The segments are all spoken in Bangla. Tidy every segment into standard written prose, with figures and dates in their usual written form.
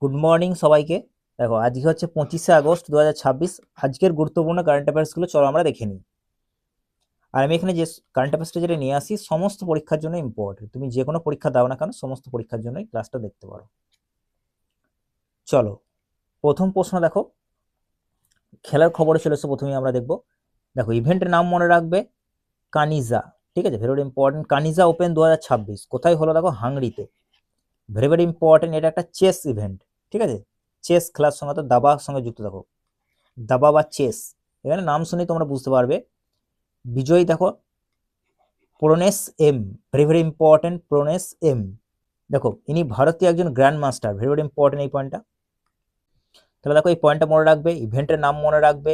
গুড মর্নিং সবাইকে। দেখো আজকে হচ্ছে 25শে আগস্ট 2026। আজকের গুরুত্বপূর্ণ কারেন্ট অ্যাফেয়ার্সগুলো চলো আমরা দেখে নিই। আর আমি এখানে যে কারেন্ট অ্যাফেয়ার্সটা যেটা নিয়ে আসি সমস্ত পরীক্ষার জন্য ইম্পর্টেন্ট, তুমি যে কোনো পরীক্ষা দাও না কেন সমস্ত পরীক্ষার জন্যই ক্লাসটা দেখতে পারো। চলো প্রথম প্রশ্ন দেখো, খেলার খবরে চলে এসো। প্রথমেই আমরা দেখবো, দেখো ইভেন্টের নাম মনে রাখবে কানিজা, ঠিক আছে, ভেরি ভেরি ইম্পর্টেন্ট। কানিজা ওপেন 2026 কোথায় হলো? দেখো হাঙ্গরিতে, ভেরি ভেরি ইম্পর্টেন্ট। এটা একটা চেস ইভেন্ট, ঠিক আছে, চেস খেলার সঙ্গে তো দাবার সঙ্গে যুক্ত। দেখো দাবা বা চেস, এখানে নাম শুনেই তোমরা বুঝতে পারবে। বিজয়ী দেখো Pranesh M, very very important, Pranesh M. দেখো ইনি ভারতীয় একজন grandmaster, very very important এই পয়েন্টটা। তাহলে দেখো এই পয়েন্টটা মনে রাখবে, ইভেন্টের নাম মনে রাখবে,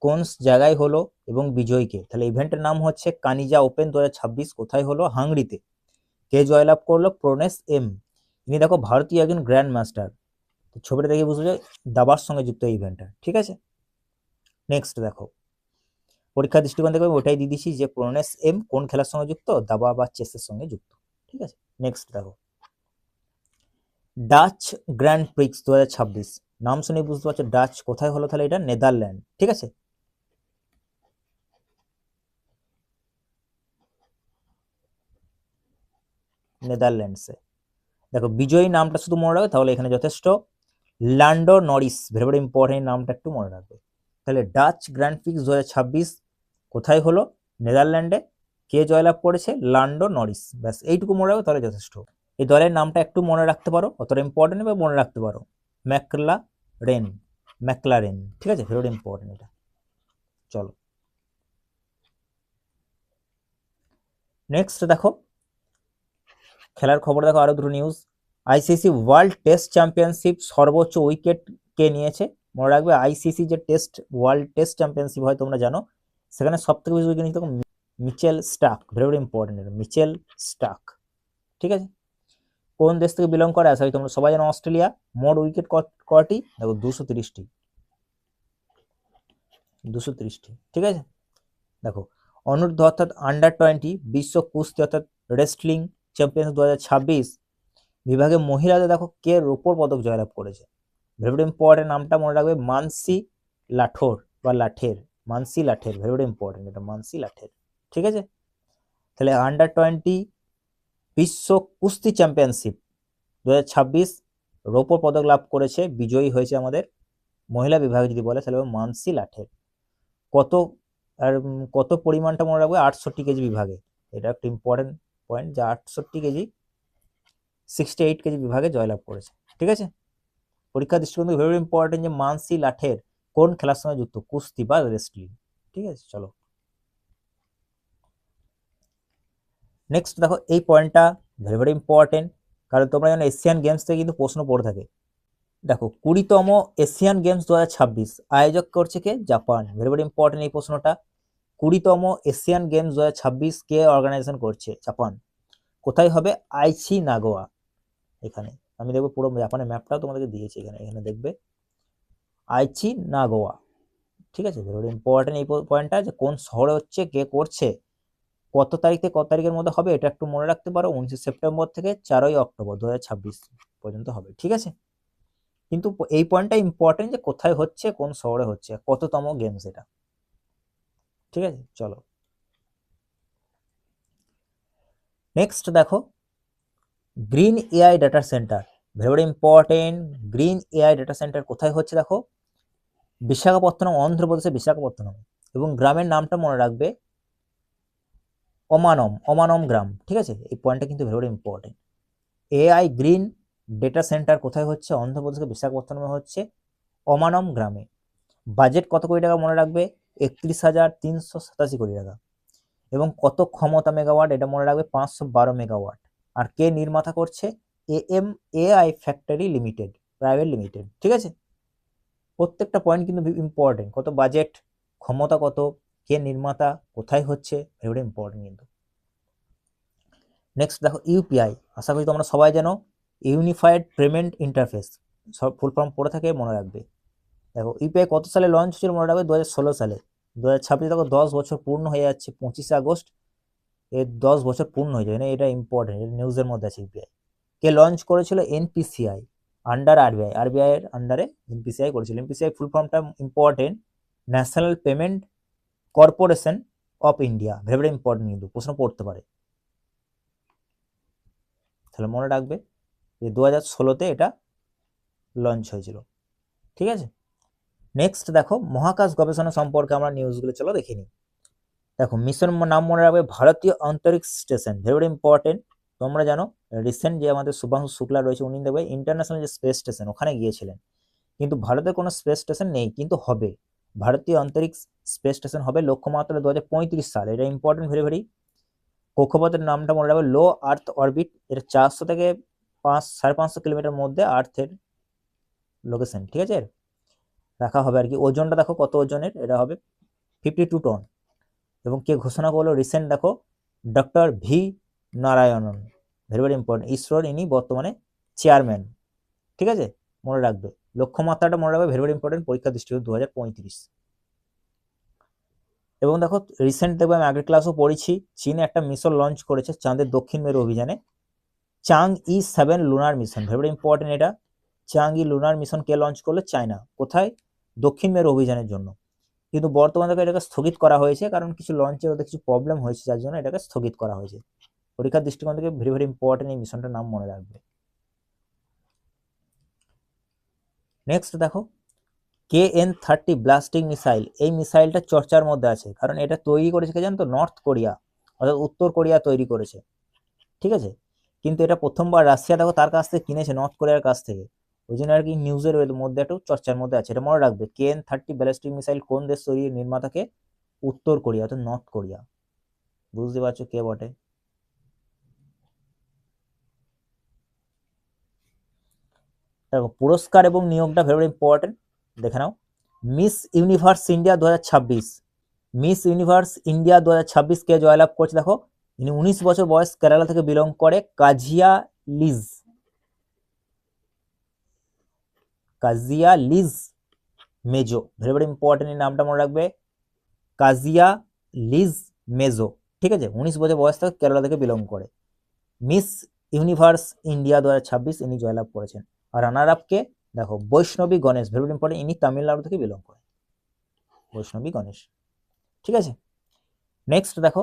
কোন জায়গায় হলো এবং বিজয়ীকে। তাহলে ইভেন্টের নাম হচ্ছে কানিজা ওপেন 2026 কোথায় হলো? হাঙ্গরিতে। কে জয়লাভ করলো? প্রনেস এম। ইনি দেখো ভারতীয় একজন গ্র্যান্ড মাস্টার। ছবিটা দেখে বুঝলো যে দাবার সঙ্গে যুক্ত এই ইভেন্টটা, ঠিক আছে। নেক্সট দেখো, পরীক্ষার দৃষ্টিকোণ থেকে আমি ওটাই দিয়ে দিচ্ছি যে প্রনেস এম কোন খেলার সঙ্গে যুক্ত? দাবা বা চেসের সঙ্গে যুক্ত, ঠিক আছে। নেক্সট দেখো, ডাচ গ্র্যান্ড প্রিক্স 2026, নাম শুনে বুঝতে পারছো ডাচ কোথায় হলো? তাহলে এটা নেদারল্যান্ড, ঠিক আছে। নেদারল্যান্ডসে। দেখো বিজয়ী নামটা শুধু মনে রাখবে তাহলে এখানে যথেষ্ট। ল্যান্ডো নরিস, ভেরি ভেরি ইম্পর্টেন্ট, নামটা একটু মনে রাখবে। তাহলে ডাচ গ্র্যান্ড প্রিক্স 2026 কোথায় হলো? নেদারল্যান্ডে। কে জয়লাভ করেছে? ল্যান্ডো নরিস। ব্যাস এইটুকু মনে রাখবে তাহলে যথেষ্ট। এই দলের নামটা একটু মনে রাখতে পারো, অতটা ইম্পর্টেন্ট বা মনে রাখতে পারো, ম্যাকলারেন, ম্যাকলারেন, ঠিক আছে, ভেরি ইম্পর্টেন্ট এটা। চলো নেক্সট দেখো, খেলার খবর দেখো আরো দুটো news. ICC world test championship সর্বোচ্চ উইকেট কে নিয়েছে? মনে রাখবে আইসিসি যে ওয়ার্ল্ড টেস্ট চ্যাম্পিয়নশিপ হয় তোমরা জানো, সেখানে সব থেকে বেশি উইকেট নিয়েছে Mitchell Starc, very very important এটা, মিচেল স্টার্ক, ঠিক আছে। কোন দেশ থেকে বিলং করে? আশা করি তোমরা সবাই জানো অস্ট্রেলিয়া। মোট উইকেট কটি? দেখো 230টি, 230টি, ঠিক আছে। দেখো অনূর্ধ্ব অর্থাৎ আন্ডার 20 বিশ্ব কুস্তি অর্থাৎ রেসলিং চ্যাম্পিয়ন 2026 বিভাগে মহিলাদের দেখো কে রূপোর পদক জয়লাভ করেছে? ভেরি ভেরি ইম্পর্টেন্ট, নামটা মনে রাখবে মানসি লাঠোর বা লাঠের, মানসি লাঠের, ভেরি ভেরি ইম্পর্টেন্ট এটা, মানসি লাঠের, ঠিক আছে। তাহলে আন্ডার 20 বিশ্ব কুস্তি চ্যাম্পিয়নশিপ 2026 রৌপ্য পদক লাভ করেছে, বিজয়ী হয়েছে আমাদের মহিলা বিভাগে যদি বলে তাহলে মানসি লাঠের। কত আর কত পরিমাণটা মনে রাখবে? 68 কেজি বিভাগে, এটা একটা ইম্পর্টেন্ট পয়েন্ট, যে 68 কেজি 68 কেজি বিভাগে জয়লাভ করেছে, ঠিক আছে। পরীক্ষা দৃষ্টিকোণ থেকে ভেরি ইম্পর্টেন্ট যে মানসি লাঠের কোন খেলার সঙ্গে যুক্ত? কুস্তি বা রেসলিং, ঠিক আছে। চলো নেক্সট দেখো, এই পয়েন্টটা ভেরি ভেরি ইম্পর্টেন্ট, কারণ তোমরা জানো এশিয়ান গেমস থেকে কিন্তু প্রশ্ন পড়ে থাকে। দেখো 20তম এশিয়ান গেমস 2026 আয়োজক করছে কে? জাপান, ভেরি ভেরি ইম্পর্টেন্ট এই প্রশ্নটা। 20তম এশিয়ান গেমস 2026 কে অর্গানাইজেশন করছে? জাপান। কোথায় হবে? আইচি নাগোয়া। এখানে আমি দেখবো পুরো জাপানের ম্যাপটাও তোমাদেরকে দিয়েছি, এখানে এখানে দেখবে আইচি নাগোয়া, ঠিক আছে। ভেরি ইম্পর্টেন্ট এই পয়েন্টটা, যে কোন শহরে হচ্ছে, কে করছে, কত তারিখ থেকে কত তারিখের মধ্যে হবে, এটা একটু মনে রাখতে পারো। 29 সেপ্টেম্বর থেকে 4 অক্টোবর 2026 পর্যন্ত হবে, ঠিক আছে। কিন্তু এই পয়েন্টটা ইম্পর্টেন্ট যে কোথায় হচ্ছে, কোন শহরে হচ্ছে, কততম গেমস এটা, ঠিক আছে। চলো নেক্সট দেখো, green AI data centre, very important. Green AI data centre কোথায় হচ্ছে? দেখো বিশাখাপত্তনম, অন্ধ্রপ্রদেশে বিশাখাপত্তনম, এবং গ্রামের নামটা মনে রাখবে অমানম, অমানম গ্রাম, ঠিক আছে। এই পয়েন্টটা কিন্তু very important. AI green data centre কোথায় হচ্ছে? অন্ধ্রপ্রদেশের বিশাখাপত্তনমে হচ্ছে, অমানম গ্রামে। বাজেট কত কোটি টাকা মনে রাখবে? 31,387 কোটি টাকা। এবং কত ক্ষমতা মেগাওয়াট? এটা মনে রাখবে 512 মেগাওয়াট। আর কে নির্মাতা করছে? Am AI factory limited private limited, ঠিক আছে। প্রত্যেকটা পয়েন্ট কিন্তু ইম্পর্টেন্ট, কত বাজেট, ক্ষমতা কত, কে নির্মাতা, কোথায় হচ্ছে, ভেরি ইম্পর্টেন্ট কিন্তু। নেক্সট দেখো ইউপিআই, আশা করি তোমরা সবাই জানো ইউনিফাইড পেমেন্ট ইন্টারফেস, সব ফুল ফর্ম পড়ে থাকে, মনে রাখবে। দেখো ইউপিআই কত সালে লঞ্চ হয়েছিল? মনে রাখবে 2016 সালে। 2026 দেখো 10 বছর পূর্ণ হয়ে যাচ্ছে, 25শে আগস্ট এর 10 বছর পূর্ণ হয়ে যাবে, এটা ইম্পর্টেন্ট, এটা নিউজের মধ্যে আছে। ইউপিআই কে লঞ্চ করেছিল? এনপিসিআই, আন্ডার আরবিআই, আরবিআই এর আন্ডারে এনপিসিআই করেছিল। এনপিসিআই ফুল ফর্মটা important, national payment corporation of India, very very important, কিন্তু প্রশ্ন পড়তে পারে, তাহলে মনে রাখবে যে 2016-তে এটা লঞ্চ হয়েছিল। ঠিক আছে, নেক্সট দেখো মহাকাশ গবেষণা সম্পর্কে আমরা নিউজগুলো চলো দেখে নিই। দেখো মিশন নাম মনে রাখবে ভারতীয় Antariksha station, very very important. তোমরা জানো রিসেন্ট যে আমাদের শুভাংশু শুক্লা রয়েছে উনি দেখবে ইন্টারন্যাশনাল যে স্পেস স্টেশন ওখানে গিয়েছিলেন, কিন্তু ভারতের কোনো স্পেস স্টেশন নেই, কিন্তু হবে ভারতীয় অন্তরিক্ষ স্পেস স্টেশন হবে লক্ষ্যমাত্রা 2035 সাল, এটা ইম্পর্টেন্ট ভেরি ভেরি। কক্ষপথের নামটা মনে রাখবে লো আর্থ অরবিট, এটা 400 থেকে 500-550 কিলোমিটার মধ্যে আর্থের লোকেশন, ঠিক আছে, রাখা হবে আর কি। ওজনটা দেখো কত ওজনের, এটা হবে 52 টন। এবং কে ঘোষণা করলো রিসেন্ট, দেখো doctor V Narayanan, very very important, ইসরোর ইনি বর্তমানে চেয়ারম্যান। ঠিক আছে, মনে রাখবে লক্ষ্যমাত্রাটা মনে রাখবে, ভেরি ভেরি ইম্পর্টেন্ট, পরীক্ষা দৃষ্টিকোণ 2035। এবং দেখো রিসেন্ট দেখবে আমি আগের ক্লাসও পড়েছি, চীন একটা মিশন লঞ্চ করেছে চাঁদের দক্ষিণ মেরু অভিযানে, চাং-ই-7 lunar mission, very very important এটা। চাং-ই লুনার মিশন কে লঞ্চ করলো? চায়না। কোথায়? দক্ষিণ মেরু অভিযানের জন্য। কিন্তু বর্তমানে এটাকে স্থগিত করা হয়েছে, কারণ কিছু লঞ্চের ওদের কিছু প্রবলেম হয়েছে, যার জন্য এটাকে স্থগিত করা হয়েছে। পরীক্ষার দৃষ্টিকোণ থেকে ভেরি ভেরি ইম্পর্টেন্ট, এই মিশনটার নাম মনে রাখবে। নেক্সট দেখো KN-30 ব্লাস্টিং মিসাইল, এই মিসাইলটা চর্চার মধ্যে আছে, কারণ এটা তৈরি করেছে কে জানো তো? নর্থ কোরিয়া, অর্থাৎ উত্তর কোরিয়া তৈরি করেছে। ঠিক আছে, কিন্তু এটা প্রথমবার রাশিয়া দেখো তার কাছ থেকে কিনেছে, নর্থ কোরিয়ার কাছ থেকে, ওই জন্য আর কি নিউজের মধ্যে একটু চর্চার মধ্যে আছে, এটা মনে রাখবে। KN-30 ব্যালিস্টিক মিসাইল কোন দেশ তৈরি নির্মাতাকে? উত্তর কোরিয়া, অর্থাৎ নর্থ কোরিয়া। বুঝতে পারছো কে বটে? দেখো পুরস্কার এবং নিয়োগটা ভেরি ইম্পর্টেন্ট, দেখে নাও। Miss Universe India 2026, Miss Universe India 2026 কে জয়লাভ করছে? দেখো ইনি 19 বছর বয়স, কেরালা থেকে বিলং করে, কাজিয়া লিজ, কাজিয়া লিজ মেজো, ভেরি ভেরি ইম্পর্টেন্ট, এই নামটা মনে রাখবে, কাজিয়া লিজ মেজো। ঠিক আছে, 19 বছর বয়স থেকে কেরালা থেকে বিলং করে, মিস ইউনিভার্স ইন্ডিয়া 2026 ইনি জয়লাভ করেছেন। আর রানার আপ কে? দেখো বৈষ্ণবী গণেশ, ভেরি ভেরি ইম্পর্টেন্ট, ইনি তামিলনাড়ু থেকে বিলং করে, বৈষ্ণবী গণেশ। ঠিক আছে, নেক্সট দেখো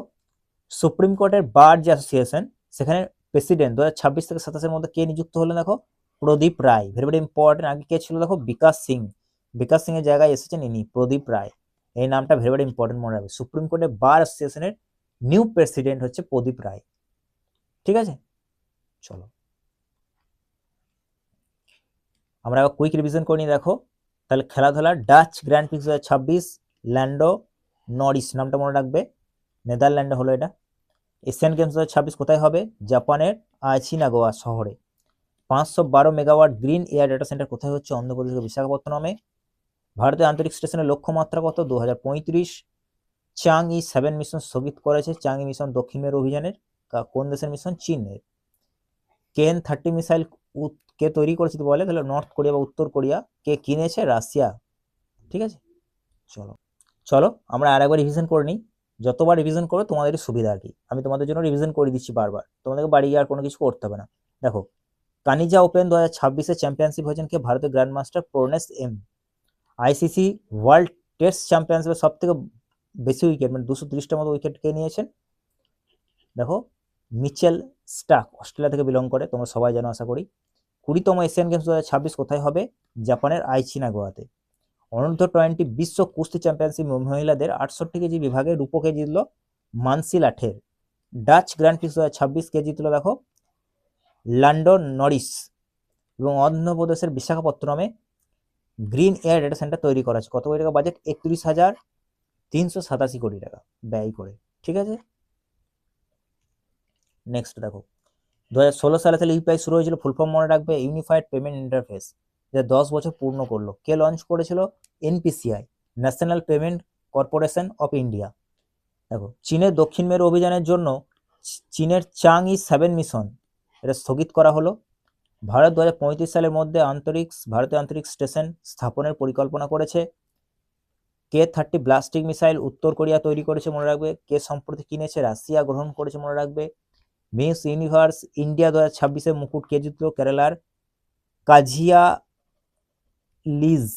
সুপ্রিম কোর্টের বার যে অ্যাসোসিয়েশন, সেখানে প্রেসিডেন্ট 2026 থেকে 27-এর মধ্যে কে নিযুক্ত হলেন? দেখো প্রদীপ রায়, ভেরি ভেরি ইম্পর্টেন্ট। আগে কে ছিল? দেখো বিকাশ সিং, বিকাশ সিং এর জায়গায় এসেছেন ইনি, প্রদীপ রায়। এই নামটা ভেরি ভেরি ইম্পর্টেন্ট মনে রাখবে। সুপ্রিম কোর্টের বার অ্যাসোসিয়েশনের নিউ প্রেসিডেন্ট হচ্ছে প্রদীপ রায়। ঠিক আছে, চলো আমরা কুইক রিভিশন করে নিই। দেখো তাহলে খেলাধুলা, ডাচ গ্র্যান্ড প্রিক্স 2026, ল্যান্ডো নরিস, নামটা মনে রাখবে, নেদারল্যান্ডে হলো এটা। এশিয়ান গেমস 2026 কোথায় হবে? জাপানের আচিনাগোয়া শহরে। 512 megawatt green air data centre কোথায় হচ্ছে? অন্ধ্রপ্রদেশের বিশাখাপত্তনমে। ভারতের আন্তরিক স্টেশনের লক্ষ্যমাত্রা কত? 2035। চাং-ই-7 মিশন স্থগিত করেছে, চাং-ই মিশন দক্ষিণ মেরু অভিযানের, কোন দেশের মিশন? চীনের। KN-30 মিসাইল কে তৈরি করেছে বলে? তাহলে নর্থ কোরিয়া বা উত্তর কোরিয়া। কে কিনেছে? রাশিয়া। ঠিক আছে, চলো চলো আমরা আর একবার রিভিশন করে নিই, যতবার রিভিশন করো তোমাদের সুবিধা আর কি, আমি তোমাদের জন্য রিভিশন করে দিচ্ছি বারবার, তোমাদেরকে বাড়ি গিয়ে আর কোনো কিছু করতে হবে না। দেখো কানিজা ওপেন 2026-এ চ্যাম্পিয়নশিপ হয়েছেন কে? ভারতের grandmaster Pranesh M. ICC world test চ্যাম্পিয়নশিপে সব থেকে বেশি উইকেট, মানে 230টার মতো উইকেট কে নিয়েছেন? দেখো মিচেল স্টার্ক, অস্ট্রেলিয়া থেকে বিলং করে, তোমরা সবাই জানো আশা করি। 20তম এশিয়ান গেমস 2026 কোথায় হবে? জাপানের আইচিনাগোয়াতে। অনূর্ধ্ব-20 বিশ্ব কুস্তি চ্যাম্পিয়নশিপ মহিলাদের 68 কেজি বিভাগে রূপকে জিতল মানসি লাঠের। ডাচ গ্র্যান্ড প্রিক্স 2026 কে জিতল? দেখো ল্যান্ডো নরিস। এবং অন্ধ্রপ্রদেশের বিশাখাপত্তনমে গ্রিন এয়ার ডেটা সেন্টার তৈরি করা আছে। কত কোটি টাকা বাজেট? 31,387 কোটি টাকা ব্যয় করে। ঠিক আছে, নেক্সট দেখো 2016 সালে তাহলে ইউপিআই শুরু হয়েছিল, ফুল ফর্ম মনে রাখবে, ইউনিফাইড পেমেন্ট ইন্টারফেস, যা 10 বছর পূর্ণ করলো। কে লঞ্চ করেছিল? NPCI, national payment corporation of India. দেখো চীনের দক্ষিণ মেরু অভিযানের জন্য চীনের চাং-ই-7 মিশন এটা স্থগিত করা হলো। ভারত 2035 সালের মধ্যে ভারতীয় আন্তরিক স্টেশন স্থাপনের পরিকল্পনা করেছে। K-30 ব্লাস্টিক মিসাইল উত্তর কোরিয়া তৈরি করেছে মনে রাখবে। কে সম্প্রতি কিনেছে? রাশিয়া গ্রহণ করেছে মনে রাখবে। মিস ইউনিভার্স ইন্ডিয়া 2026-এ মুকুট কে জিতল? কেরালার কাজিয়া লিজ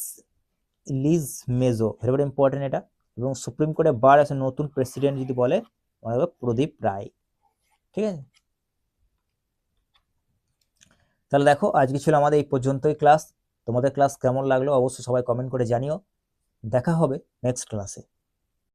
লিজ মেজো, ভেরি ভেরি ইম্পর্টেন্ট এটা। এবং সুপ্রিম কোর্টে বার আছে নতুন প্রেসিডেন্ট যদি বলে মনে রাখবে প্রদীপ রায়, ঠিক আছে। তাহলে দেখো আজকে ছিল আমাদের এই পর্যন্তই ক্লাস। তোমাদের ক্লাস কেমন লাগলো অবশ্যই সবাই কমেন্ট করে জানিও। দেখা হবে নেক্সট ক্লাসে।